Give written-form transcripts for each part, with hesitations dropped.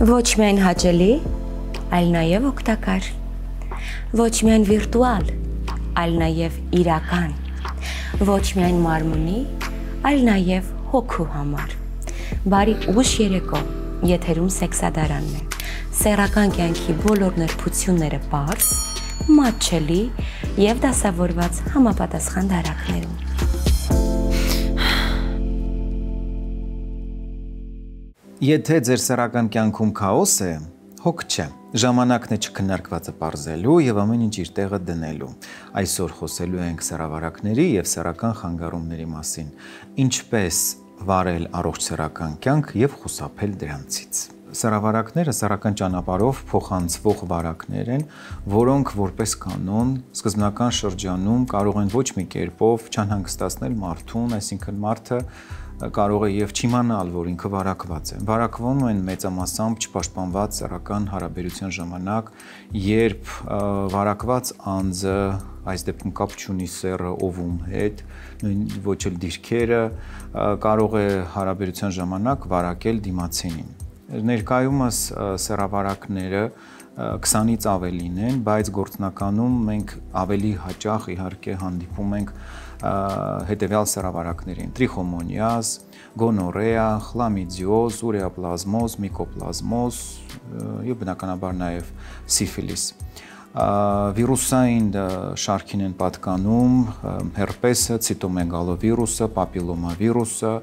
Ոչ միայն հաճելի, այլ նաև օգտակար, ոչ միայն վիրտուալ, այլ նաև իրական, ոչ միայն մարմնի, այլ նաև հոգու համար։ Բարի ուշ երեկո, եթերում սեքսադարանն է, սեռական կյանքի բոլոր նրբությունները պարզ, մատչելի և դասավորված համապատասխան դարակներում։ Եթե ձեր սեռական կյանքում քաոս է, հոգ չէ, ժամանակն է չքննարկվածը պարզելու և ամեն ինչ իր տեղը դնելու։ Այսօր խոսելու ենք սեռավարակների և սեռական խանգարումների մասին, ինչպես վարել առողջ սեռական կյանք և խուսափել դրանցից։ Սեռավարակները սեռական ճանապարհով փոխանցվող վարակներ են, որոնք որպես կանոն սկզբնական շրջանում կարող են ոչ մի կերպով չանհանգստացնել մարդուն, այսինքն մարդը կարող է և չիմանալ, որ ինքը վարակված է։ Վարակվում են մեծամասամբ չպաշտպանված սեռական հարաբերության ժամանակ, երբ վարակված անձը այս դեպքում կապ չունի սեռը ով ում հետ, ոչ էլ դիրքերը, կարող է հարաբերության ժամանակ վարակել դիմացինին։ Ներկայումս սեռավարակները 20-ից ավելին են, բայց գործնականում մենք ավելի հաճախ իհարկե հանդիպում ենք հետևյալ սեռավարակներին՝ տրիխոմոնիազ, գոնորեա, խլամիդիոզ, ուրեապլազմոզ, միկոպլազմոզ և բնականաբար նաև սիֆիլիս։ Վիրուսային շարքին են պատկանում հերպեսը, ցիտոմեգալովիրուսը, պապիլոմավիրուսը,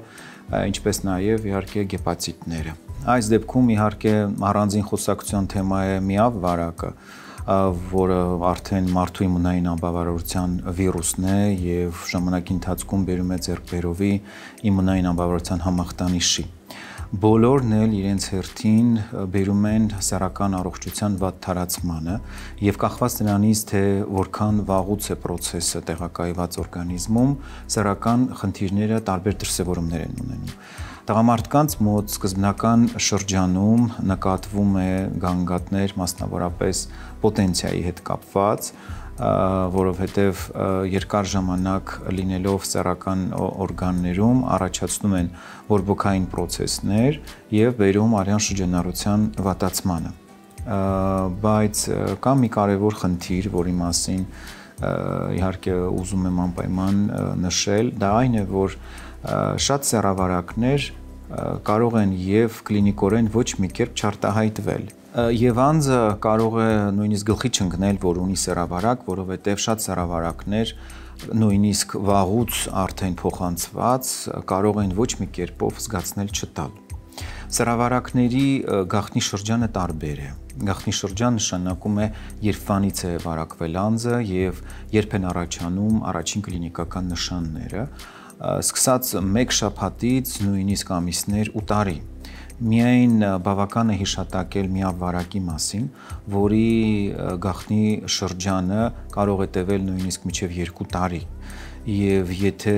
ինչպես նաև իհարկե հեպատիտները։ Այս դեպքում իհարկե առանձին խոսակցության թեմա է միավ վարակը, որը արդեն մարդու իմունային անբավարարության վիրուսն է և ժամանակի ընթացքում բերում է ձեռքբերովի իմունային անբավարարության համախտանիշի։ Բոլորն էլ իրենց հերթին բերում են սեռական առողջության վատ թարացմանը և կախված նրանից, թե որքան վաղուց է պրոցեսը տեղակայված օրգանիզմում, սեռական խնդիրները տարբեր դրսևորումներ են ունենում։ Տղամարդկանց մոտ սկզբնական շրջանում նկատվում է գանգատներ, մասնավորապես պոտենցիայի հետ կապված, որովհետև երկար ժամանակ լինելով սեռական օրգաններում առաջացնում են բորբոքային պրոցեսներ և բերում արյան շրջանառության վատացմանը։ Բայց կա մի կարևոր խնդիր, որի մասին իհարկե ուզում եմ անպայման նշել, դա այն է, որ շատ սեռավարակներ կարող են և կլինիկորեն ոչ մի կերպ չարտահայտվել։ Եվ անձը կարող է նույնիսկ գլխի չընկնել, որ ունի սեռավարակ, որովհետև շատ սեռավարակներ նույնիսկ վաղուց արդեն փոխանցված կարող են ոչ մի կերպով զգացնել չտալ։ Սեռավարակների գաղտնի շրջանը տարբեր է։ Գաղտնի շրջան նշանակում է, երբվանից է վարակվել անձը և երբ են առաջանում առաջին կլինիկական նշանները, սկսած մեկ շաբաթից նույնիսկ ամիսներ ու տարի։ Միայն բավական է հիշատակել միավ վարակի մասին, որի գաղտնի շրջանը կարող է տևել նույնիսկ մինչև 2 տարի։ Եվ եթե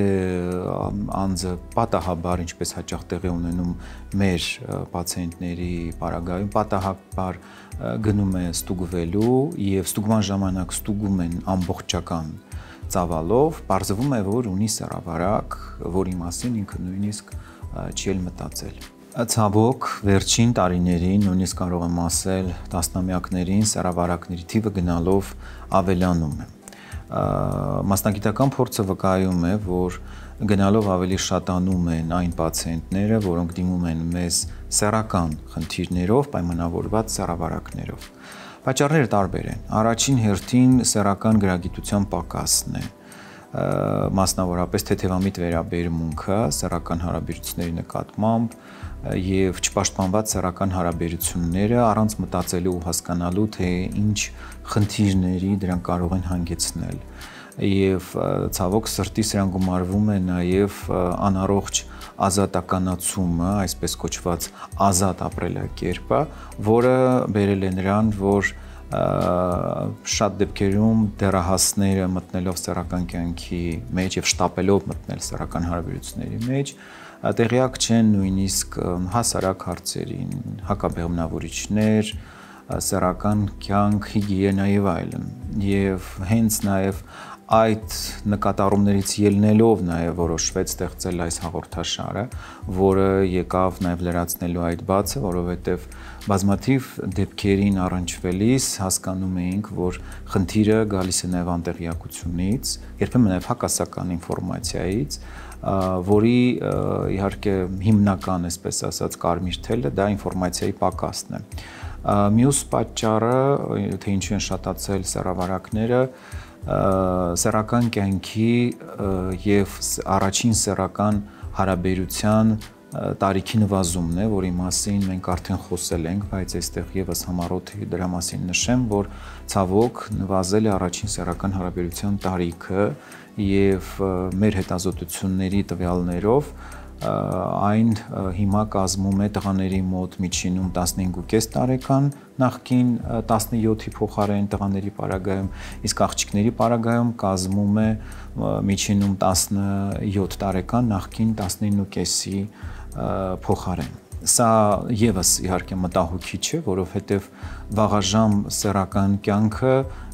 անձը պատահաբար, ինչպես հաճախ տեղի ունենում մեր պացիենտների պարագայում, պատահաբար գնում է ստուգվելու և ստուգման ժամանակ ստուգում են ամբողջական ծավալով, պարզվում է, որ ունի սեռավարակ, որի մասին ինքը նույնիսկ չի էլ մտածել։ Ցավոք, վերջին տարիներին, նույնիսկ կարող եմ ասել տասնամյակներին, սեռավարակների թիվը գնալով ավելանում է։ Մասնագիտական փորձը վկայում է, որ գնալով ավելի շատանում են այն պացիենտները, որոնք դիմում են մեզ սեռական խնդիրներով, պայմանավորված սեռավարակներով։ Պատճառները տարբեր են։ Առաջին հերթին սեռական գրագիտության պակասն է, մասնավորապես թեթևամիտ վերաբերմունքը սեռական հարաբերությունների նկատմամբ և չպաշտպանված սեռական հարաբերությունները առանց մտածելու ու հասկանալու, թե ինչ խնդիրների դրանք կարող են հանգեցնել։ Եվ ցավոք սրտի սրան գումարվում է նաև անառողջ ազատականացումը, այսպես կոչված ազատ ապրելակերպը, որը բերել է նրան, որ շատ դեպքերում դեռահասները մտնելով սեռական կյանքի մեջ և շտապելով մտնել սեռական հարաբերությունների մեջ, տեղյակ չեն նույնիսկ հասարակ հարցերին, հակաբեղմնավորիչներ, սեռական կյանք, հիգիենա և այլն։ Եվ հենց նաև այդ նկատառումներից ելնելով նաև որոշվեց ստեղծել այս հաղորդաշարը, որը եկավ նաև լրացնելու այդ բացը, որովհետև բազմաթիվ դեպքերին առնչվելիս հասկանում էինք, որ խնդիրը գալիս է նաև անտեղյակությունից, երբեմն նաև հակասական ինֆորմացիայից, որի իհարկե հիմնական, այսպես ասած, կարմիր թելը դա ինֆորմացիայի պակասն է։ Մյուս պատճառը, թե ինչու են շատացել սեռավարակները, սեռական կյանքի եւ առաջին սեռական հարաբերության տարիքի նվազումն է, որի մասին մենք արդեն խոսել ենք, բայց այստեղ եւս համառոտ դրա մասին նշեմ, որ ցավոք նվազել է առաջին սեռական հարաբերության տարիքը եւ մեր հետազոտությունների տվյալներով այն հիմա կազմում է տղաների մոտ միջինում 15.5 տարեկան, նախկին 17-ի փոխարեն տղաների պարագայում, իսկ աղջիկների պարագայում կազմում է միջինում 17 տարեկան, նախկին 19.5-ի փոխարեն։ Սա եւս իհարկե մտահոգիչ է, որովհետեւ վաղաժամ սեռական կյանքը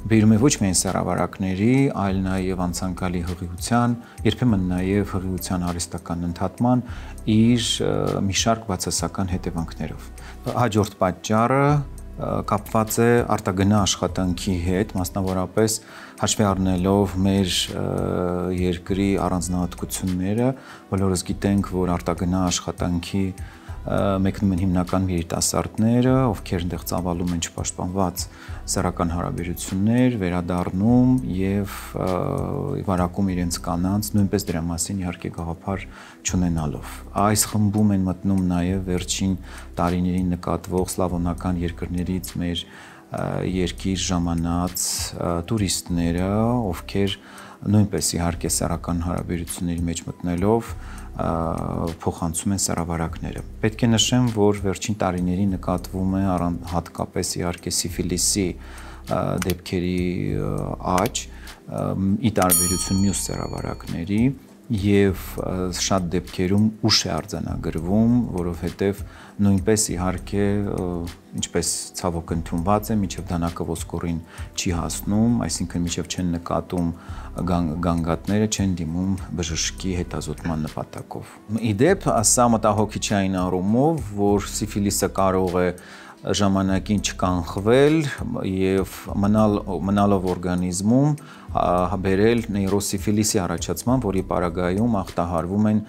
բերում է ոչ միայն սեռավարակների, այլ նաև անցանկալի հղիության, երբեմն նաև հղիության արհեստական ընդհատման իր մի շարք բացասական հետևանքներով։ Հաջորդ պատճառը կապված է արտագնա աշխատանքի հետ, մասնավորապես հաշվի առնելով մեր երկրի առանձնահատկությունները, բոլորս գիտենք, որ արտագնա աշխատանքի մեկնում են հիմնական երիտասարդները, ովքեր այնտեղ ծավալում են չպաշտպանված սեռական հարաբերություններ, վերադառնում եւ վարակում իրենց կանանց, նույնպես դրա մասին իհարկե գաղափար չունենալով։ Այս խմբում են մտնում նաեւ վերջին տարիներին նկատվող սլավոնական երկրներից մեր երկիր ժամանած տուրիստները, ովքեր նույնպես իհարկե սեռական հարաբերությունների մեջ մտնելով փոխանցում են սեռավարակները։ Պետք է նշեմ, որ վերջին տարիներին նկատվում է հատկապես իհարկե սիֆիլիսի դեպքերի աճ, ի տարբերություն մյուս սեռավարակների, եւ շատ դեպքերում ուշ է արձանագրվում, որովհետեւ նույնպես իհարկե ինչպես ցավոք ընդունված է, մինչև դանակը ոսկորին չի հասնում, այսինքն մինչև չեն նկատում գանգատները, չեն դիմում բժշկի հետազոտման նպատակով։ Իդեպ, սա մտահոգիչ է այն առումով, որ սիֆիլիսը կարող է ժամանակին չկանխվել եւ մնալով օրգանիզմում բերել նեյրոսիֆիլիսի առաջացման, որի պարագայում ախտահարվում են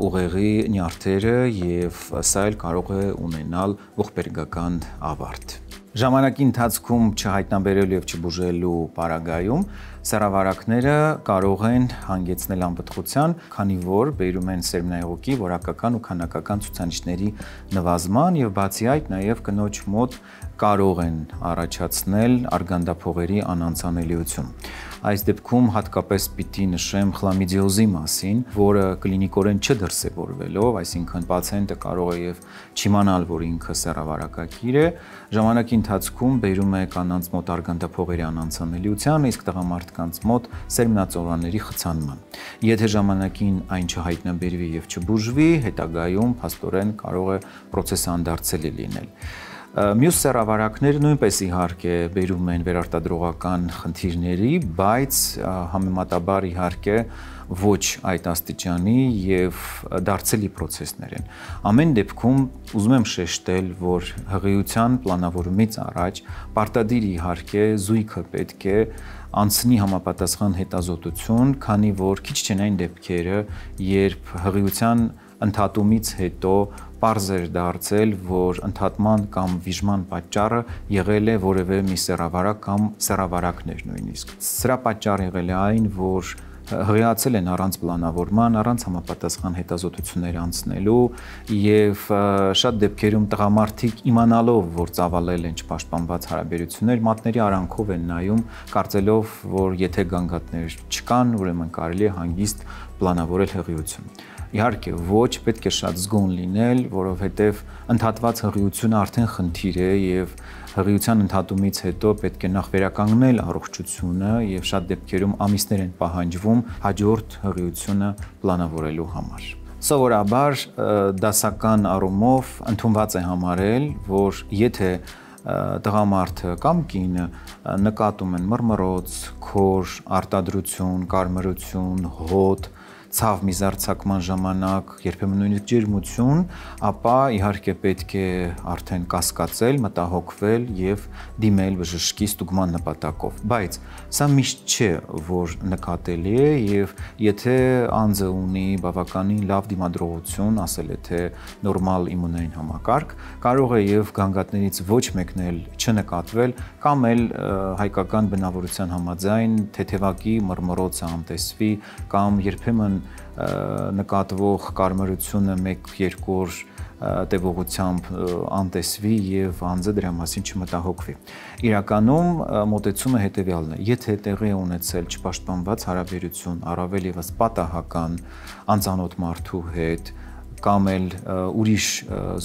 ուղեղի նյարդերը եւ սա էլ կարող է ունենալ ողբերգական ավարտ։ Ժամանակի ընթացքում չհայտնաբերելու եւ չբուժելու պարագայում սեռավարակները կարող են հանգեցնել անպտղության, քանի որ բերում են սերմնայողոկի, որակական ու քանակական ցուցանիշների նվազման եւ բացի այդ նաեւ կնոջ մոտ կարող են առաջացնել արգանդափողերի անանցանելիություն։ Այս դեպքում հատկապես պիտի նշեմ խլամիդիոզի մասին, որը կլինիկորեն չդրսևորվելով, այսինքն պացիենտը կարող է եւ չիմանալ, որ ինքը սեռավարակակիր է, ժամանակի ընթացքում բերում է կանանց մոտ արգանդափողերի անանցանելիության, իսկ տղամարդկանց մոտ սերմնածորանների խցանման։ Եթե ժամանակին այն չհայտնաբերվի եւ չբուժվի, հետագայում փաստորեն կարող է պրոցեսը անդարձելի լինել։ Մյուս սեռավարակները նույնպես իհարկե բերում են վերարտադրողական խնդիրների, բայց համեմատաբար իհարկե ոչ այդ աստիճանի եւ դարձելի process-ներ են։ Ամեն դեպքում ուզում եմ շեշտել, որ հղիության պլանավորումից առաջ պարտադիր իհարկե զույգը պետք է անցնի համապատասխան հետազոտություն, քանի որ քիչ չեն այն դեպքերը, երբ հղիության ընդհատումից հետո պարզ էր դարձել, որ ընդհատման կամ վիժման պատճառը եղել է որևէ մի սեռավարակ կամ սեռավարակներ նույնիսկ։ Սրա պատճառը եղել է այն, որ հղիացել են առանց պլանավորման, առանց համապատասխան հետազոտություններ անցնելու եւ շատ դեպքերում տղամարդիկ իմանալով, որ ծավալել են չպաշտպանված հարաբերություններ, մատների արանքով են նայում, կարծելով, որ եթե գանգատներ չկան, ուրեմն կարելի է հանգիստ պլանավորել հղիություն։ Իհարկե ոչ, պետք է շատ զգոն լինել, որովհետև ընդհատված հղիությունը արդեն խնդիր է եւ հղիության ընդհատումից հետո պետք է նախ վերականգնել առողջությունը եւ շատ դեպքերում ամիսներ են պահանջվում հաջորդ հղիությունը պլանավորելու համար։ Սովորաբար դասական առումով ընդունված է համարել, որ եթե տղամարդը կամ կինը նկատում են մռմռոց, քոր, արտադրություն, կարմրություն, հոտ, ցավ միզարցակման ժամանակ, երբեմն նույնիսկ ջերմություն, ապա իհարկե պետք է արդեն կասկածել, մտահոգվել եւ դիմել բժշկի ստուգման նպատակով։ Բայց սա միշտ չէ, որ նկատելի է եւ եթե անձը ունի բավականին լավ դիմադրողություն, ասել է թե նորմալ իմունային համակարգ, կարող է եւ գանգատներից ոչ մեկն էլ չնկատվել կամ էլ հայկական բնավորության համաձայն թեթևակի մռմռոցը անտեսվի կամ երբեմն նկատվող կարմրությունը 1-2 օր տևողությամբ անտեսվի եւ անձը դրա մասին չմտահոգվի։ Իրականում մոտեցումը հետեւյալն է. եթե տեղի է ունեցել չպաշտպանված հարաբերություն, առավել եւս պատահական անծանոթ մարդու հետ կամ էլ ուրիշ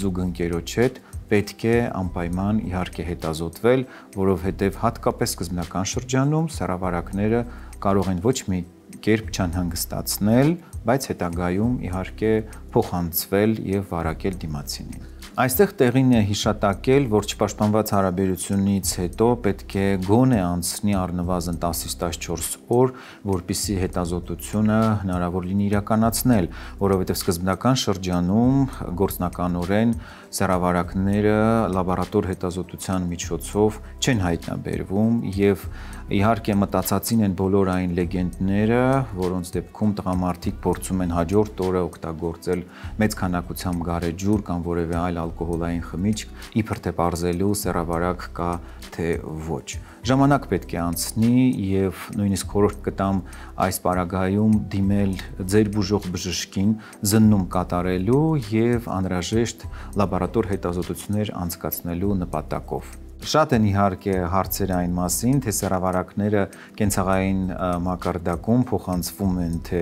զուգընկերոջ հետ, պետք է անպայման իհարկե հետազոտվել, որովհետեւ հատկապես սկզբնական շրջանում սեռավարակները կարող են ոչ մի կերպ չանհանգստացնել, բայց հետագայում իհարկե փոխանցվել եւ վարակել դիմացինին։ Այստեղ տեղին է հիշատակել, որ չպաշտպանված հարաբերությունից հետո պետք է գոնե անցնի առնվազն 10-ից 14 օր, որպեսզի հետազոտությունը հնարավոր լինի իրականացնել, որովհետև սկզբնական շրջանում գործնականորեն սեռավարակները լաբորատոր հետազոտության միջոցով չեն հայտնաբերվում եւ իհարկե մտածածին են բոլոր այն լեգենդները, որոնց դեպքում տղամարդիկ փորձում են հաջորդ օրը օգտագործել մեծ քանակությամբ գարեջուր կամ որևէ այլ ալկոհոլային խմիչք, իբր թե պարզելու սեռավարակ կա թե ոչ։ Ժամանակ պետք է անցնի եւ նույնիսկ խորհուրդ կտամ այս պարագայում դիմել ձեր բուժող բժշկին զննում կատարելու եւ անհրաժեշտ լաբորատոր հետազոտություններ անցկացնելու նպատակով։ Շատ են իհարկե հարցեր այն մասին, թե սեռավարակները կենցաղային մակարդակում փոխանցվում են թե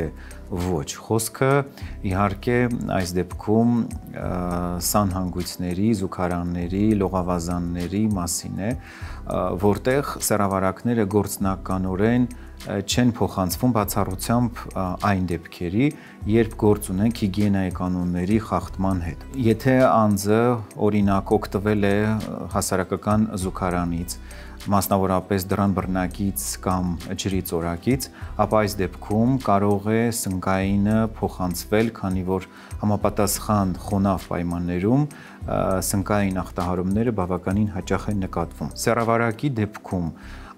ոչ։ Խոսքը իհարկե այս դեպքում սանհանգույցների, զուգարանների, լողավազանների մասին է, որտեղ սեռավարակները գործնականորեն չեն փոխանցվում բացառությամբ այն դեպքերի, երբ գործ ունենք հիգիենայի կանոնների խախտման հետ։ Եթե անձը օրինակ օգտվել է հասարակական զուգարանից, մասնավորապես դռան բռնակից կամ ջրի ծորակից, ապա այս դեպքում կարող է սնկայինը փոխանցվել, քանի որ համապատասխան խոնավ պայմաններում սնկային ախտահարումները բավականին հաճախ են նկատվում։ Սեռավարակի դեպքում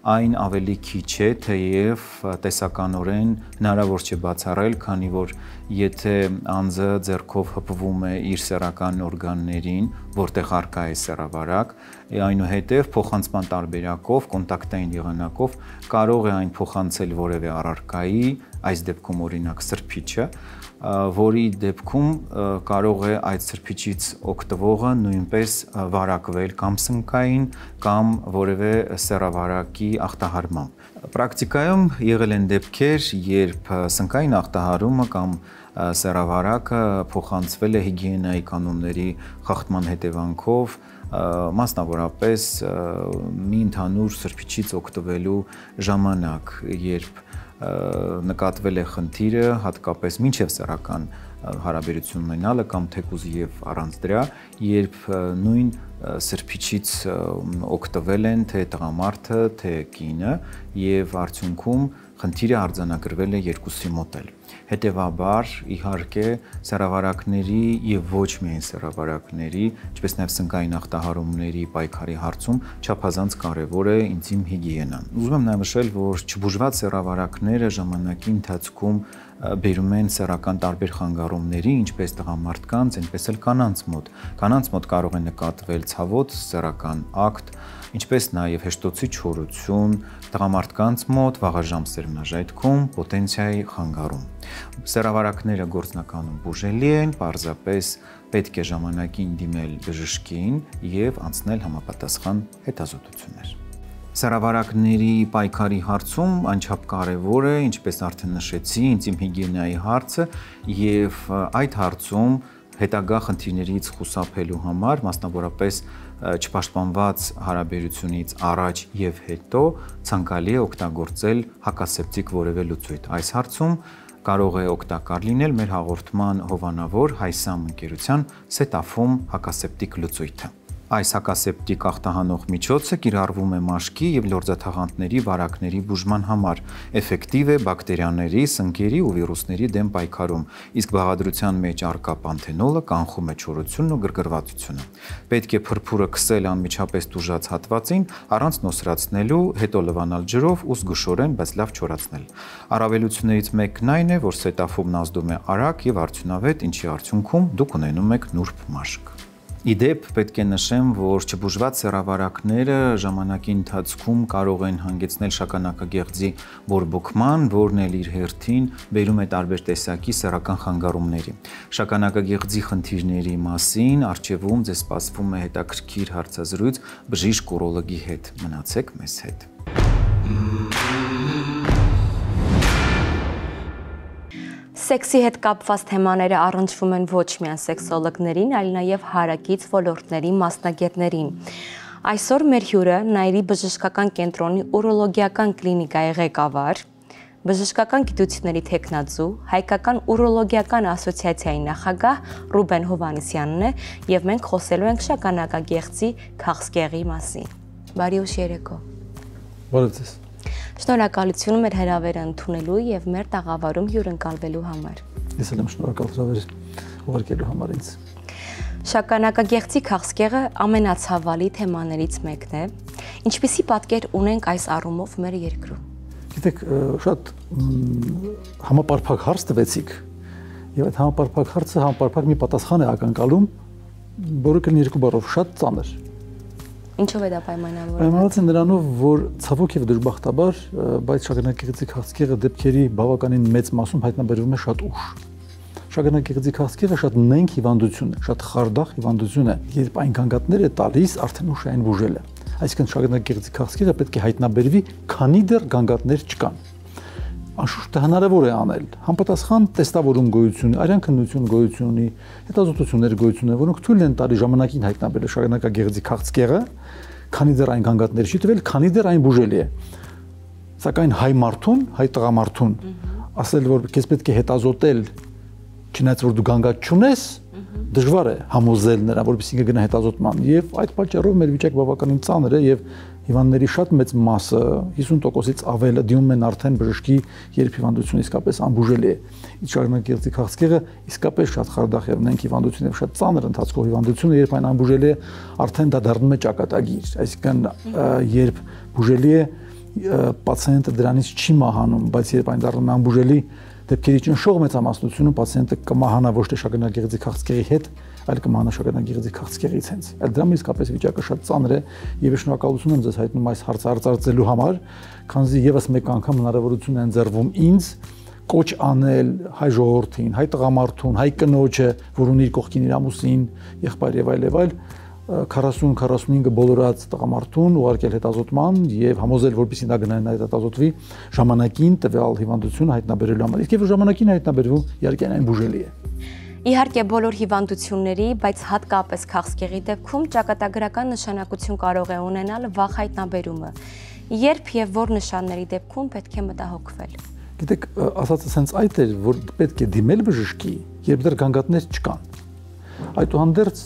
այն ավելի քիչ է, թեև տեսականորեն հնարավոր չէ բացառել, քանի որ եթե անձը ձեռքով հպվում է իր սեռական օրգաններին, որտեղ առկա է սեռավարակ, այնուհետև փոխանցման տարբերակով, կոնտակտային եղանակով կարող է այն փոխանցել որևէ առարկայի, այս դեպքում օրինակ սրբիչը, որի դեպքում կարող է այդ սրբիչից օգտվողը նույնպես վարակվել կամ սնկային կամ որևէ սեռավարակի ախտահարմամբ։ Պրակտիկայում եղել են դեպքեր, երբ սնկային ախտահարումը կամ սեռավարակը փոխանցվել է հիգիենայի կանոնների խախտման հետևանքով, մասնավորապես մի ընդհանուր սրբիչից օգտվելու ժամանակ, երբ նկատվել է խնդիրը հատկապես մինչև սեռական հարաբերություն ունենալը կամ թեկուզ եւ առանց դրա, երբ նույն սրբիչից օգտվել են թե տղամարդը, թե կինը եւ արդյունքում խնդիրը արձանագրվել է երկուսի մոտ էլ։ Հետևաբար, իհարկե, սեռավարակների եւ ոչ միայն սեռավարակների, ինչպես նաեւ սնկային ախտահարումների պայքարի հարցում չափազանց կարեւոր է ինտիմ հիգիենան։ Ուզում եմ նաեւ նշել, որ չբուժված սեռավարակները ժամանակի ընթացքում բերում են սեռական տարբեր խանգարումների, ինչպես տղամարդկանց, այնպես էլ կանանց մոտ։ Կանանց մոտ կարող է նկատվել ցավոտ սեռական ակտ, ինչպես նաև հեշտոցի չորություն, տղամարդկանց մոտ վաղաժամ սերմնաժայթքում, պոտենցիայի խանգարում։ Սեռավարակները գործնականում բուժելի են, պարզապես պետք է ժամանակին դիմել բժշկին եւ անցնել համապատասխան հետազոտություններ։ Սեռավարակների պայքարի հարցում անչափ կարևոր է, ինչպես արդեն նշեցի, ինտիմ հիգիենայի հարցը եւ այդ հարցում հետագա խնդիրներից խուսափելու համար, մասնավորապես չպաշտպանված հարաբերությունից առաջ եւ հետո ցանկալի է օգտագործել հակասեպտիկ որևէ լուծույթ։ Այս հարցում կարող է օգտակար լինել մեր հաղորդման հովանավոր Հայսամ ընկերության Սետաֆոմ հակասեպտիկ լուծույթը։ Այս հակասեպտիկ ախտահանող միջոցը կիրառվում է մաշկի և լորձաթաղանթների վարակների բուժման համար, էֆեկտիվ է բակտերիաների, սնկերի ու վիրուսների դեմ պայքարում, իսկ բաղադրության մեջ առկա պանթենոլը կանխում է չորությունն ու գրգռվածությունը։ Պետք է փրփուրը քսել անմիջապես տուժած հատվածին, առանց նոսրացնելու, հետո լվանալ ջրով ու զգուշորեն, բայց լավ չորացնել։ Առավելություններից մեկն այն է, որ սետաֆոբն ազդում է արագ և արդյունավետ, ինչի արդյունքում դուք ունենում եք նուրբ մաշկ։ Իդեպ պետք է նշեմ, որ չբուժված սեռավարակները ժամանակի ընթացքում կարող են հանգեցնել շագանակագեղձի բորբոքման, որն էլ իր հերթին բերում է տարբեր տեսակի սեռական խանգարումների։ Շագանակագեղձի խնդիրների մասին առջևում ձեզ սպասվում է հետաքրքիր հարցազրույց բժիշկ ուրոլոգի հետ։ Մնացեք մեզ հետ։ Սեքսի հետ կապված թեմաները առնչվում են ոչ միայն սեքսոլոգներին, այլ նաև հարակից ոլորտների մասնագետներին։ Այսօր մեր հյուրը Նայիրի բժշկական կենտրոնի ուրոլոգիական կլինիկայի ղեկավար, բժշկական գիտությունների թեկնածու, Հայկական ուրոլոգիական ասոցիացիայի նախագահ Ռուբեն Հովհաննիսյանն է, եւ մենք խոսելու ենք շագանակագեղձի քաղցկեղի մասին։ Բարի ուշ երեկո։ Բարև ձեզ։ Շնորհակալություն մեր հրավերը ընդունելու եւ մեր տաղավարում հյուրընկալվելու համար։ Ես էլ եմ շնորհակալ հրավերը ուղարկելու համար ինձ։ Շագանակագեղձի քաղցկեղը ամենացավալի թեմաներից մեկն է։ Ինչպիսի պատկեր ունենք այս առումով մեր երկրում։ Գիտեք, շատ համապարփակ հարց տվեցիք, եւ այդ համապարփակ հարցը համապարփակ մի պատասխան է ակնկալում, որը կլինի երկու բառով՝ շատ ծանր։ Ինչով է դա պայմանավորված։ Պայմանավորված է նրանով, որ ցավոք եւ դժբախտաբար, բայց շագանակագեղձի քաղցկեղը դեպքերի բավականին մեծ մասում հայտնաբերվում է շատ ուշ։ Շագանակագեղձի քաղցկեղը շատ նենգ հիվանդություն է, շատ խարդախ հիվանդություն է, երբ այն գանգատներ է տալիս, արդեն ուշ է այն բուժելը։ Այսինքն շագանակագեղձի քաղցկեղը պետք է հայտնաբերվի, քանի դեռ գանգատներ չկան։ Անշուշտ հնարավոր է անել համապատասխան տեստավորում գոյություն, արյան քննություն գոյություն ունի, հետազոտություններ գոյություն ունի, որոնք թույլ են տալի ժամանակին հայտնաբերել շագանակագեղձի քաղցկեղը, քանի դեռ այն գանգատներ չի տվել, քանի դեռ այն բուժելի է։ Սակայն հայ մարդուն, հայ տղամարդուն ասել, որ քեզ պետք է հետազոտել, չնայած որ դու գանգատ չունես, դժվար է համոզել նրան, որպեսզի գնա հետազոտման, եւ այդ պատճառով մեր վիճակը բավականին ծանր է եւ հիվանդների շատ մեծ մասը 50%-ից ավելը դիմում են արդեն բժշկի, երբ հիվանդությունը իսկապես անբուժելի է։ Իսկ շագանակագեղձի քաղցկեղը իսկապես շատ խարդախ եւ նենք հիվանդություն եւ շատ ծանր ընթացքով հիվանդություն է, երբ այն անբուժելի է, արդեն դա դառնում է ճակատագիր։ Այսինքն երբ բուժելի է, պացիենտը դրանից չի մահանում, բայց երբ այն դառնում է անբուժելի, դեպքերի ճնշող մեծամասնությունում պացիենտը կմահանա ոչ թե շագանակագեղձի քաղցկեղի հետ, այլ կմահանա շագանակագեղձի քաղցկեղից հենց։ Այդ դրամը իսկապես վիճակը շատ ծանր է եւ շնորհակալություն եմ ձեզ հայտնում այս հարցը արծարծելու համար, քանզի եւս մեկ անգամ հնարավորություն է ընձեռվում ինձ կոչ անել հայ ժողովրդին, հայ տղամարդուն, հայ կնոջը, որ ունի իր կողքին իր ամուսին, եղբայր եւ այլ 40-45 բոլորած տղամարդուն ուղարկել հետազոտման եւ համոզել, որպեսզի նա գնա հետազոտվի ժամանակին տվյալ հիվանդությունը հայտնաբերելու համար։ Իսկ եւ ժամանակին հայտնաբերվում, իհարկե այն բուժելի է։ Իհարկե բոլոր հիվանդությունների, բայց հատկապես քաղցկեղի դեպքում ճակատագրական նշանակություն կարող է ունենալ վաղ հայտնաբերումը։ Երբ եւ որ նշանների դեպքում պետք է մտահոգվել։ Գիտեք, ասածը sense այդ է, որ պետք է դիմել բժշկի, երբ դեռ գանգատներ չկան։ Այդուհանդերձ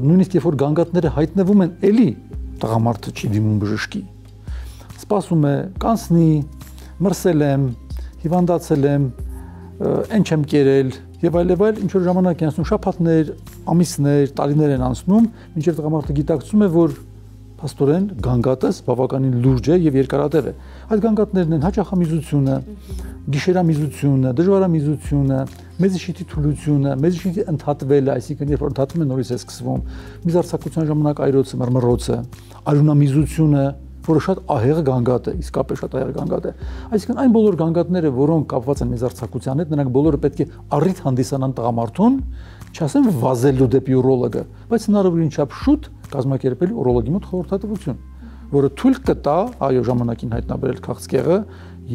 նույնիսկ երբ որ գանգատները հայտնվում են, էլի տղամարդը չի դիմում բժշկի։ Սպասում է, կանցնի, մրսել եմ, հիվանդացել եմ, այն չեմ կերել եւ այլ, ինչ որ ժամանակ է անցնում, շաբաթներ, ամիսներ, տարիներ են անցնում, մինչեւ տղամարդը գիտակցում է, որ փաստորեն գանգատս բավականին լուրջ է եւ երկարատև է։ Այդ գանգատներն են հաճախամիզությունը, գիշերամիզությունը, դժվարամիզությունը, մեզիշիտի թուլությունը, մեզիշիտի ընդհատվելը, այսինքն երբ որ ընդհատում է նորից է սկսվում, միզարձակության ժամանակ այրոցը, մռմռոցը, արյունամիզությունը, որը շատ ահեղ գանգատ է, իսկապես շատ ահեղ գանգատ է։ Այսինքն այն բոլոր գանգատները, որոնք կապված են միզարձակության հետ, նրանք բոլորը պետք է առիթ հանդիսանան տղամարդուն, չասեմ վազելու դեպի ուրոլոգը, բայց հնարավորին չափ շուտ կազմակերպել ուրոլոգի մոտ խորհրդատվություն, որը թույլ կտա այո ժամանակին հայտնաբերել քաղցկեղը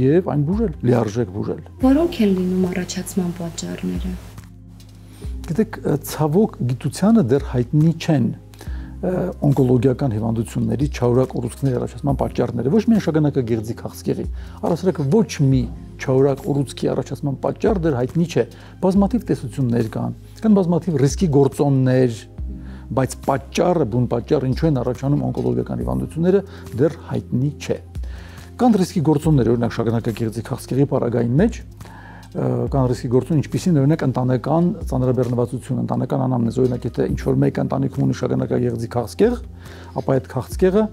եւ այն բուժել, լիարժեք բուժել։ Որոնք են լինում առաջացման պատճառները։ Գիտեք, ցավոք գիտությանը դեռ հայտնի չեն օնկոլոգիական հիվանդությունների չարորակ ուռուցքների առաջացման պատճառները, ոչ միայն շագանակագեղձի քաղցկեղի, առասարակ ոչ մի չարորակ ուռուցքի առաջացման պատճառ դեռ հայտնի չէ։ Բազմաթիվ տեսություններ կան բազմաթիվ ռիսկի գործոններ, բայց պատճառը, բուն պատճառը ինչու են առաջանում օնկոլոգիական հիվանդությունները դեռ հայտնի չէ։ Կան ռիսկի գործոններ, օրինակ շագանակագեղձի քաղցկեղի պարագային մեջ կան ռիսկի գործոն, ինչպիսին օրինակ ընտանեկան ծանրաբեռնվածություն, ընտանեկան անամնեզ, օրինակ եթե ինչ-որ մեկը ընտանիքում ունի շագանակագեղձի քաղցկեղ, ապա այդ քաղցկեղը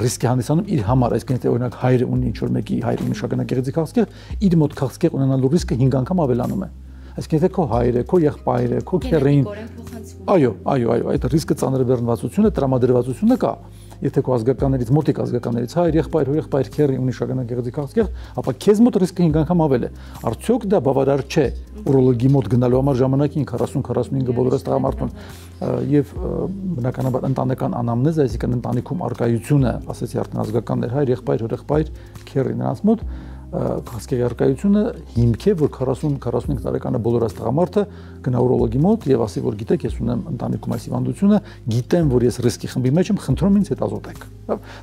ռիսկ է հանդիսանում իր համար, այսինքն եթե օրինակ հայրը ունի ինչ-որ մեկի հայրը ունի շագանակագեղձի քաղցկեղ, իր մոտ քաղցկեղ ունենալու ռիսկը 5 անգամ ավելանում է։ Այսինքն եթե քո հայրը, քո եղբայրը, քո քեռին, այո, այդ ռիսկը ծանրաբեռնվածությունը, տրամադրվածությունը կա։ Եթե քո ազգականներից, մոտիկ ազգականներից հայր, եղբայր, եղբայր քեռի ունի շագանակագեղձի քաղցկեղ, ապա քեզ մոտ ռիսկը 5 անգամ ավել է։ Արդյոք դա բավարար չէ ուրոլոգի մոտ գնալու համար ժամանակին 40-45 բոլորս տղամարդուն եւ բնականաբար ընտանեկան անամնեզ, այսինքն ընտանիքում արկայությունը, ասեցի արդեն ազգականներ, հայր, եղբայր, եղբայր քեռի նրանց մոտ քաղցկեղի արկայությունը հիմք է, որ 40-45 տարեկան բոլորս տղամարդը գնա ուրոլոգի մոտ եւ ասի, որ գիտեք, ես ունեմ ընտանիքում այս հիվանդությունը, գիտեմ, որ ես ռիսկի խմբի մեջ եմ, խնդրում ինձ հետ ազոտեք։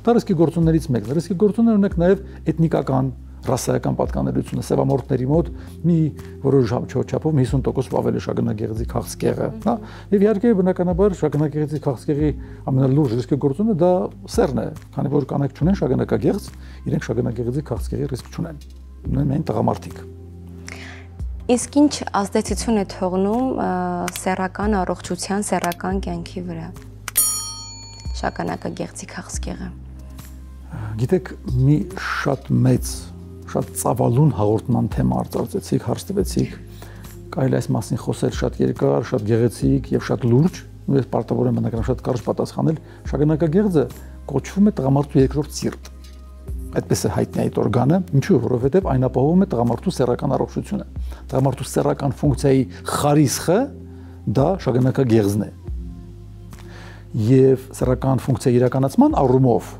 Դա ռիսկի գործոններից մեկն է։ Ռիսկի գործոնները ունենք նաեւ էթնիկական, ռասայական պատկանելիությունը, սևամորթների մոտ մի որոշ չափով 50% ավելի շագանակագեղձի քաղցկեղը, հա։ Եվ իհարկե բնականաբար շագանակագեղձի քաղցկեղի ամենալուրջ ռիսկի գործոնը դա սերն է, քանի որ կանայք չունեն շագանակագեղձ, իրենք շագանակագեղձի քաղցկեղի ռիսկ չունեն։ Ունեն միայն տղամարդիկ։ Իսկ ինչ ազդեցություն է թողնում սեռական առողջության, սեռական կյանքի վրա շագանակագեղձի քաղցկեղը։ Գիտեք, մի շատ մեծ շատ ծավալուն հաղորդման թեմա արծարծեցիք, հարց տվեցիք, կարելի այս մասին խոսել շատ երկար, շատ գեղեցիկ եւ շատ լուրջ, ես պարտավոր եմ բնականաբար շատ կարճ պատասխանել, շագանակագեղձը կոչվում է տղամարդու երկրորդ սիրտ։ Այդպես է հայտնի այդ օրգանը, ինչու, որովհետեւ այն ապահովում է տղամարդու սեռական առողջությունը։ Տղամարդու սեռական ֆունկցիայի խարիսխը դա շագանակագեղձն է։ Եվ սեռական ֆունկցիայի իրականացման առումով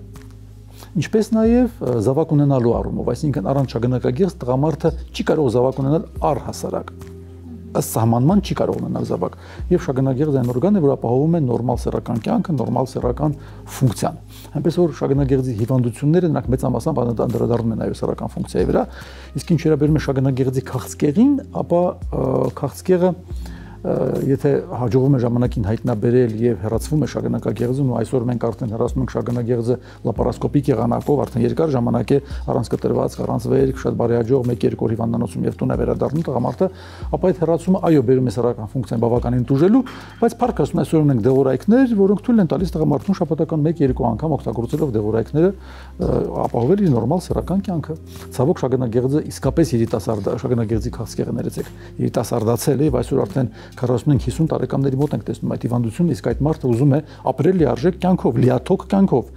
ինչպես նաև զավակ ունենալու առումով, այսինքն առանց շագանակագեղձ տղամարդը չի կարող զավակ ունենալ առհասարակ, ըստ սահմանման չի կարող ունենալ զավակ, եւ շագանակագեղձը այն օրգանն է, որ ապահովում է նորմալ սեռական կյանքը, նորմալ սեռական ֆունկցիան։ Այնպես որ շագանակագեղձի հիվանդությունները նրանք մեծամասամբ անդրադառնում են այո սեռական ֆունկցիայի վրա, իսկ ինչ վերաբերում է շագանակագեղձի քաղցկեղին, ապա քաղցկեղը եթե հաջողվում է ժամանակին հայտնաբերել եւ հեռացվում է շագանակագեղձն ու այսօր մենք արդեն հեռացնում ենք շագանակագեղձը լապարասկոպիկ եղանակով, արդեն երկար ժամանակ է առանց կտրված, առանց վերք, շատ բարեհաջող 1-2 օր հիվանդանոցում եւ տուն է վերադառնում տղամարդը, ապա այդ հեռացումը այո բերում է սեռական ֆունկցիան բավականին տուժելու, բայց փառք ասում այսօր ունենք դեղորայքներ, որոնք թույլ են տալիս տղամարդուն շաբաթական 1-2 անգամ օգտագործելով դեղորայքները ապահովել իր նորմալ սեռական կյանքը։ Ցավոք շագանակագեղձը իսկապես երիտասարդ շագանակագեղձի քաղցկեղը ներեցեք, երիտասարդացել է եւ այսօր արդեն 45-50 տարեկանների մոտ ենք տեսնում այդ հիվանդությունը, իսկ այդ մարդը ուզում է ապրել լիարժեք կյանքով, լիաթոք կյանքով։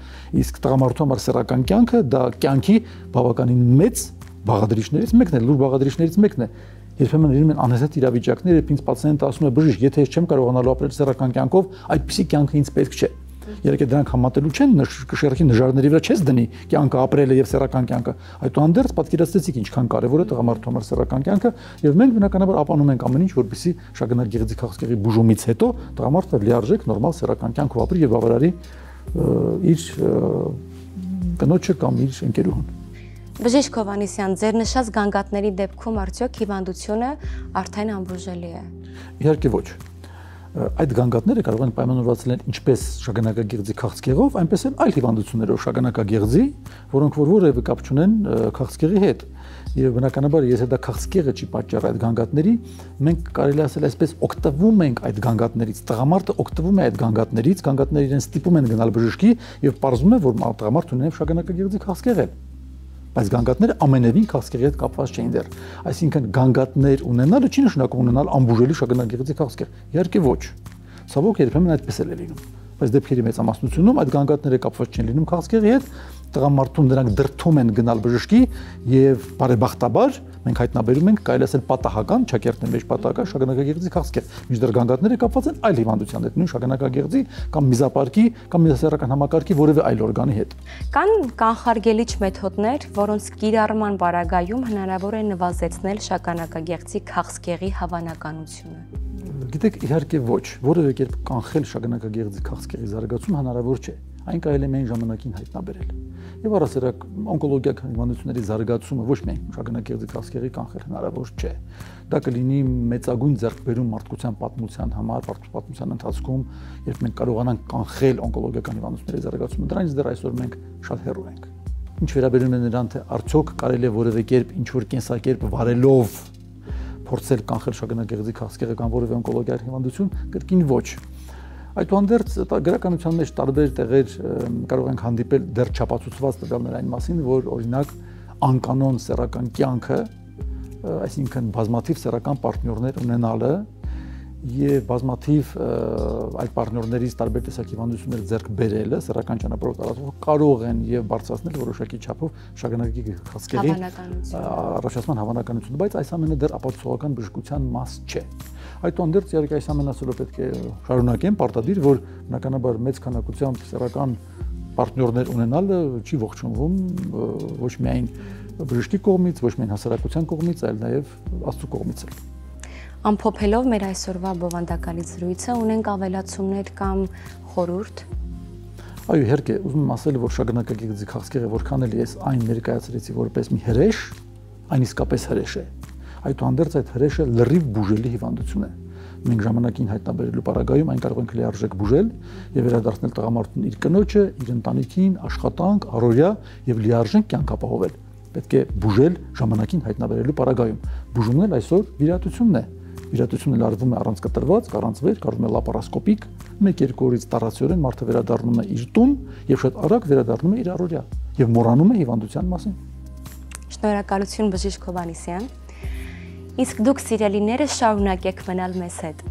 Իսկ տղամարդու համար սեռական կյանքը դա կյանքի բավականին մեծ բաղադրիչներից մեկն է, լուր բաղադրիչներից մեկն է։ Երբեմն լինում են անհետ իրավիճակներ, երբ ինձ պացիենտը ասում է՝ բժիշկ, եթե ես չեմ կարողանալու ապրել սեռական կյանքով, այդպիսի կյանքը ինձ պետք չէ։ Երբ դրանք համատելու չեն, շերխի նժարների վրա չես դնի կյանքը ապրելը եւ սեռական կյանքը։ Այդուհանդերձ պատկերացրեցիք ինչքան կարեւոր է տղամարդու համար սեռական կյանքը եւ մենք բնականաբար ապանում ենք ամեն ինչ, որպեսզի շագանակագեղձի քաղցկեղի բուժումից հետո տղամարդը լիարժեք նորմալ սեռական կյանքով ապրի եւ բավարարի իր կնոջը կամ իր ընկերուհուն։ Բժիշկ Հովհաննիսյան, ձեր նշած գանգատների դեպքում արդյոք հիվանդությունը արդեն անբուժելի է։ Իհարկե ոչ։ Այդ գանգատները կարող են պայմանավորված լինել ինչպես շագանակագեղձի քաղցկեղով, այնպես էլ այլ հիվանդություններով շագանակագեղձի, որոնք որ որևէ կապ չունեն քաղցկեղի հետ։ Եվ բնականաբար, եթե դա քաղցկեղը չի պատճառ այդ գանգատների, մենք կարելի ասել այսպես օգտվում ենք այդ գանգատներից։ Տղամարդը օգտվում է այդ գանգատներից, գանգատները իրեն ստիպում են գնալ բժշկի եւ պարզվում է, որ տղամարդը ունի շագանակագեղձի քաղցկեղ է։ Բայց գանգատները ամենևին քաղցկեղի հետ կապված չէին դեռ։ Այսինքն գանգատներ ունենալը չի նշանակում ունենալ անբուժելի շագանակագեղձի քաղցկեղ։ Իհարկե ոչ։ Ցավոք երբեմն այդպես էլ է լինում։ Բայց դեպքերի մեծամասնությունում այդ գանգատները կապված չեն լինում քաղցկեղի հետ, տղամարդուն նրանք դրդում են գնալ բժշկի եւ բարեբախտաբար մենք հայտնաբերում ենք կարելի ասել պատահական, ճակերտների մեջ պատահական շագանակագեղձի քաղցկեղ։ Մինչդեռ գանգատները կապված են այլ հիվանդության հետ, նույն շագանակագեղձի կամ միզապարկի կամ միզասեռական համակարգի որևէ այլ օրգանի հետ։ Կան կանխարգելիչ մեթոդներ, որոնց կիրառման պարագայում հնարավոր է նվազեցնել շագանակագեղձի քաղցկեղի հավանականությունը։ Գիտեք, իհարկե ոչ, որևէ կերպ կանխել շագանակագեղձի քաղցկեղի զարգացումը հնարավոր չէ։ Այն կարելի է միայն ժամանակին հայտնաբերել։ Եվ առասարակ օնկոլոգիական հիվանդությունների զարգացումը ոչ միայն շագանակագեղձի քաղցկեղի կանխել հնարավոր չէ։ Դա կլինի մեծագույն ձեռքբերում մարդկության պատմության համար, պատմության ընթացքում, երբ մենք կարողանանք կանխել օնկոլոգիական հիվանդությունների զարգացումը, դրանից դեռ այսօր մենք շատ հեռու ենք։ Ինչ վերաբերում է նրան, թե արդյոք կարելի է որևէ կերպ ինչ-որ կենսակերպ վարելով փորձել կանխել շագանակագեղձի քաղցկեղը կամ որևէ օնկոլոգիական հիվանդություն, կրկին ոչ։ Այդուհանդերձ գրականության մեջ տարբեր տեղեր կարող ենք հանդիպել դեռ չապացուցված տվյալներ այն մասին, որ օրինակ անկանոն սեռական կյանքը, այսինքն բազմաթիվ սեռական պարտներներ ունենալը եւ բազմաթիվ այդ պարտներներից տարբեր տեսակի հիվանդություններ ձեռք բերելը սեռական ճանապարհով տարածվող կարող են եւ բարձրացնել որոշակի չափով շագանակագեղձի քաղցկեղի առաջացման հավանականությունը, բայց այս ամենը դեռ ապացուցողական բժշկության մաս չէ։ Այդուհանդերձ իհարկե այս ամենասը պետք է շարունակեն պարտադիր, որ բնականաբար մեծ քանակությամբ սեռական պարտներներ ունենալը չի ողջունվում ոչ միայն բժշկի կողմից, ոչ միայն հասարակության կողմից, այլ նաեւ Աստծո կողմից։ Ամփոփելով մեր այսօրվա բովանդակալից զրույցը, ունենք ավելացումներ կամ խորհուրդ։ Այո, իհարկե, ուզում եմ ասել, որ շագանակագեղձի քաղցկեղը որքան էլ ես այն ներկայացրեցի որպես մի հրեշ, այն իսկապես հրեշ է։ Այդուհանդերձ այդ հրեշը լրիվ բուժելի հիվանդություն է։ Մենք ժամանակին հայտնաբերելու պարագայում այն կարող ենք լիարժեք բուժել եւ վերադարձնել տղամարդուն իր կնոջը, իր ընտանիքին, աշխատանք, առօրյա եւ լիարժեք կյանք ապահովել։ Պետք է բուժել ժամանակին հայտնաբերելու պարագայում։ Բուժումն էլ այսօր վիրահատությունն է։ Վիրահատությունը լարվում է առանց կտրված, առանց վեր, կարվում է լապարասկոպիկ, 1-2 օրից տարածորեն մարդը վերադառնում է իր տուն եւ շատ արագ վերադառնում է իր առօրյա եւ մոռանում է հիվանդության մասին։ Շնորհակալություն բժիշկ Հովհաննիսյան։ Իսկ դուք սիրելիները շարունակեք մնալ մեզ հետ։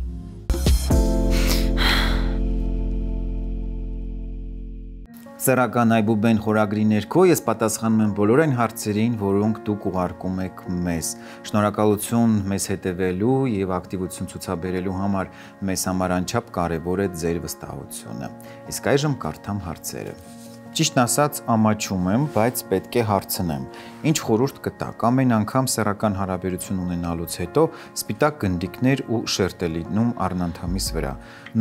Սեռական այբուբեն խորագրի ներքո ես պատասխանում եմ բոլոր այն հարցերին, որոնք դուք ուղարկում եք մեզ։ Շնորհակալություն մեզ հետևելու եւ ակտիվություն ցուցաբերելու համար, մեզ համար անչափ կարեւոր է ձեր վստահությունը։ Իսկ այժմ կարդամ հարցերը։ Ճիշտն ասած, ամաչում եմ, բայց պետք է հարցնեմ։ Ինչ խորհուրդ կտաք, ամեն անգամ սեռական հարաբերություն ունենալուց հետո սպիտակ գնդիկներ ու շերտ է լինում առնանդամիս վրա։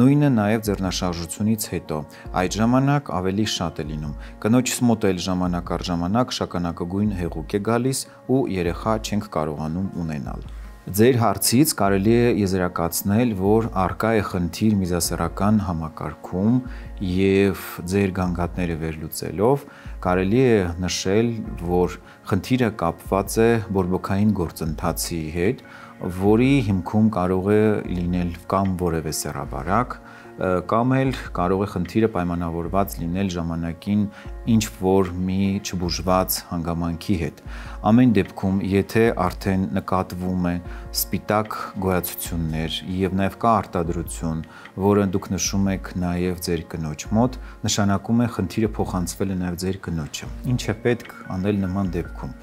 Նույնը նաև ձեռնաշարժությունից հետո։ Այդ ժամանակ ավելի շատ է լինում։ Կնոջս մոտ էլ ժամանակ առ ժամանակ շագանակագույն հեղուկ է գալիս ու երեխա չենք կարողանում ունենալ։ Ձեր հարցից կարելի է եզրակացնել, որ առկա է խնդիր միզասեռական համակարգում եւ ձեր գանգատները վերլուծելով կարելի է նշել, որ խնդիրը կապված է բորբոքային գործընթացի հետ, որի հիմքում կարող է լինել կամ որևէ սեռավարակ, կամ էլ կարող է խնդիրը պայմանավորված լինել ժամանակին ինչ որ մի չբուժված հանգամանքի հետ։ Ամեն դեպքում, եթե արդեն նկատվում է սպիտակ գոյացություններ եւ նաեւ կա արտադրություն, որը դուք նշում եք նաեւ ձեր կնոջ մոտ, նշանակում է խնդիրը փոխանցվել է նաեւ ձեր կնոջը։ Ինչ է պետք անել նման դեպքում։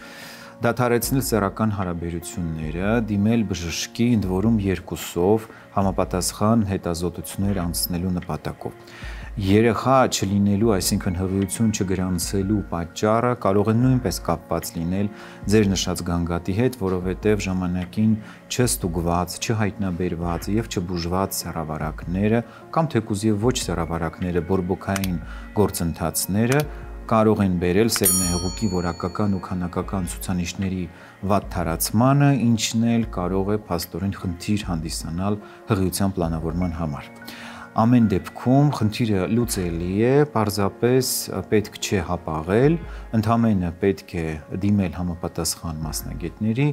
Դադարեցնել սեռական հարաբերությունները, դիմել բժշկի, ընդ որում երկուսով համապատասխան հետազոտություններ անցնելու նպատակով։ Երեխա չլինելու, այսինքն հղիություն չգրանցելու պատճառը կարող է նույնպես կապված լինել ձեր նշած գանգատի հետ, որովհետև ժամանակին չստուգված, չհայտնաբերված եւ չբուժված սեռավարակները կամ թեկուզ եւ ոչ սեռավարակները, բորբոքային գործընթացները կարող են բերել սերմնահեղուկի որակական ու քանակական ցուցանիշների վատ թարացմանը, ինչն էլ կարող է փաստորեն խնդիր հանդիսանալ հղիության պլանավորման համար։ Ամեն դեպքում խնդիրը լուծելի է, պարզապես պետք չէ հապաղել, ընդհանրապես պետք է դիմել համապատասխան մասնագետների,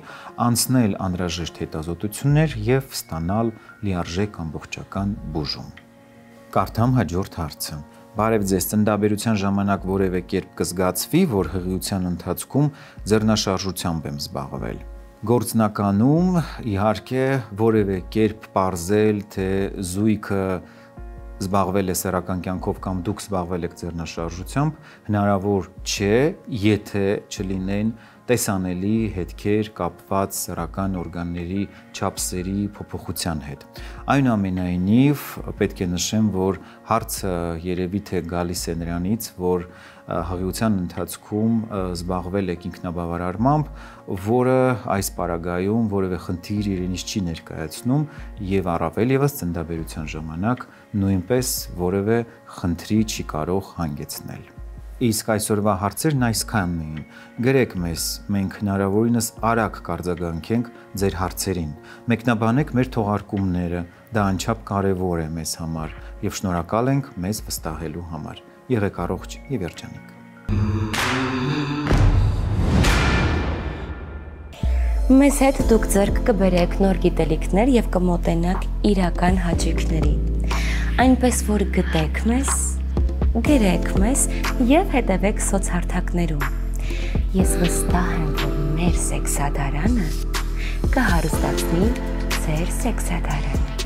անցնել անհրաժեշտ հետազոտություններ եւ ստանալ լիարժեք ամբողջական բուժում։ Կարդամ հաջորդ հարցը։ Բարև ձեզ, ծննդաբերության ժամանակ որևէ կերպ կզգացվի, որ հղիության ընթացքում ձեռնաշարժությամբ եմ զբաղվել։ Գործնականում իհարկե որևէ կերպ պարզել, թե զույգը զբաղվել է սեռական կյանքով կամ դուք զբաղվել եք ձեռնաշարժությամբ, հնարավոր չէ, եթե չլինեն տեսանելի հետքեր կապված սեռական օրգանների չափսերի փոփոխության հետ։ Այնուամենայնիվ պետք է նշեմ, որ հարցը երևի թե գալիս է նրանից, որ հղիության ընթացքում զբաղվել եք ինքնաբավարարմամբ, որը այս պարագայում որևէ խնդիր իրենից չի ներկայացնում եւ առավել եւս ծննդաբերության ժամանակ նույնպես որևէ խնդրի չի կարող հանգեցնել։ Իսկ այսօրվա հարցերն այսքանն էին։ Գրեք մեզ, մենք հնարավորինս արագ կարձագանքենք ձեր հարցերին։ Մեկնաբանեք մեր թողարկումները, դա անչափ կարևոր է մեզ համար եւ շնորհակալ ենք մեզ վստահելու համար։ Եղեք առողջ եւ երջանիկ։ Մեզ հետ դուք ձեռք կբերեք նոր գիտելիքներ եւ կմոտենաք իրական հաճույքների։ Այնպես որ գտեք մեզ, գրեք մեզ եւ հետևեք սոցհարթակներում։ Ես վստահ եմ, որ մեր սեքսադարանը կհարստացնի ձեր սեքսադարանը։